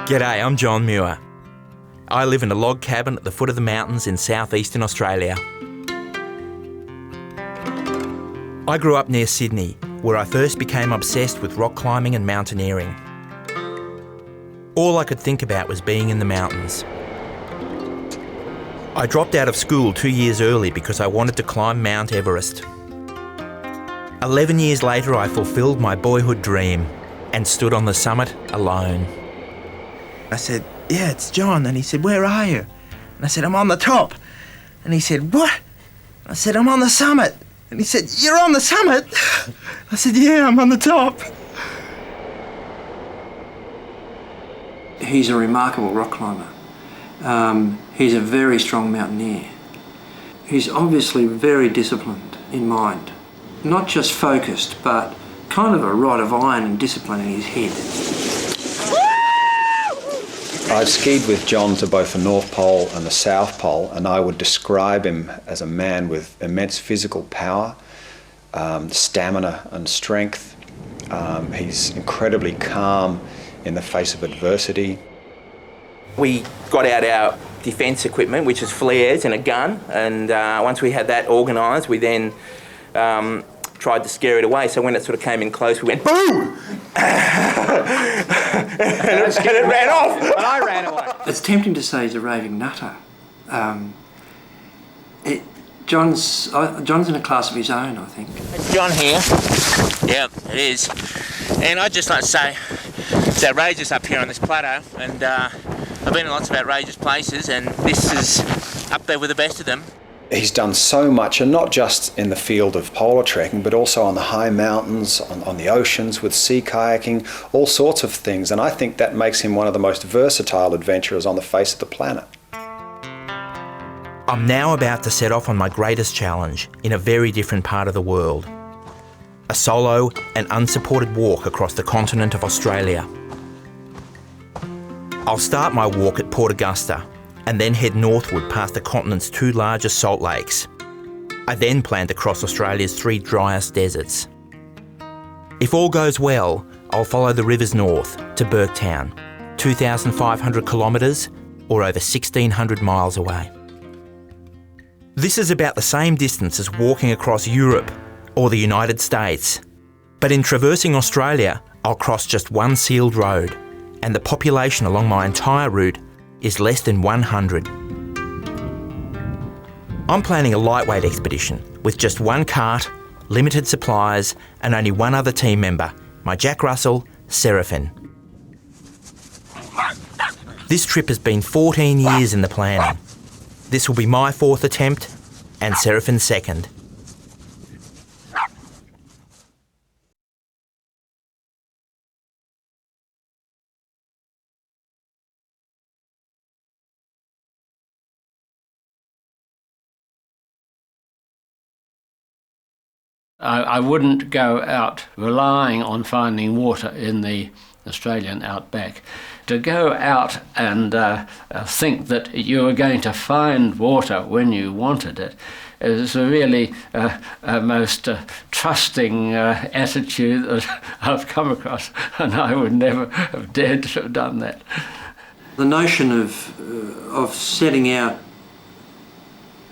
G'day, I'm Jon Muir. I live in a log cabin at the foot of the mountains in southeastern Australia. I grew up near Sydney, where I first became obsessed with rock climbing and mountaineering. All I could think about was being in the mountains. I dropped out of school 2 years early because I wanted to climb Mount Everest. 11 years later, I fulfilled my boyhood dream and stood on the summit alone. I said, "Yeah, it's Jon." And he said, "Where are you?" And I said, "I'm on the top." And he said, "What?" I said, "I'm on the summit." And he said, "You're on the summit?" I said, "Yeah, I'm on the top." He's a remarkable rock climber. He's a very strong mountaineer. He's obviously very disciplined in mind. Not just focused, but kind of a rod of iron and discipline in his head. I've skied with Jon to both the North Pole and the South Pole, and I would describe him as a man with immense physical power, stamina and strength. He's incredibly calm in the face of adversity. We got out our defence equipment, which is flares and a gun, and once we had that organised, we then tried to scare it away. So when it sort of came in close, we went boom! and it ran off. But I ran away. It's tempting to say he's a raving nutter. Jon's in a class of his own, I think. It's Jon here. Yeah, it is. And I'd just like to say it's outrageous up here on this plateau, and I've been in lots of outrageous places, and this is up there with the best of them. He's done so much, and not just in the field of polar trekking, but also on the high mountains, on the oceans, with sea kayaking, all sorts of things. And I think that makes him one of the most versatile adventurers on the face of the planet. I'm now about to set off on my greatest challenge in a very different part of the world. A solo and unsupported walk across the continent of Australia. I'll start my walk at Port Augusta and then head northward past the continent's two largest salt lakes. I then plan to cross Australia's 3 driest deserts. If all goes well, I'll follow the rivers north to Burketown, 2,500 kilometres or over 1,600 miles away. This is about the same distance as walking across Europe or the United States. But in traversing Australia, I'll cross just one sealed road, and the population along my entire route is less than 100. I'm planning a lightweight expedition with just one cart, limited supplies, and only one other team member, my Jack Russell, Seraphine. This trip has been 14 years in the planning. This will be my 4th attempt and Seraphine's 2nd. I wouldn't go out relying on finding water in the Australian outback. To go out and think that you were going to find water when you wanted it is really a most trusting attitude that I've come across, and I would never have dared to have done that. The notion of setting out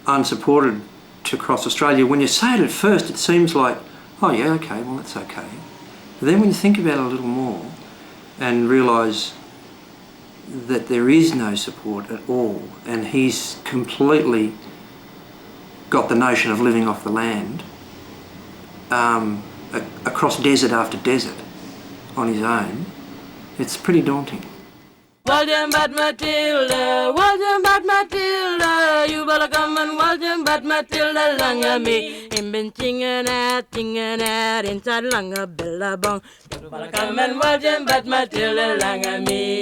unsupported to cross Australia, when you say it at first, it seems like, oh yeah, okay, well that's okay. But then when you think about it a little more and realise that there is no support at all, and he's completely got the notion of living off the land, across desert after desert on his own, it's pretty daunting. Walden bat Matilda, you better come and Walden bat Matilda, langa me. Him been singing out inside langa billabong. You better come and Walden bat Matilda, langa me.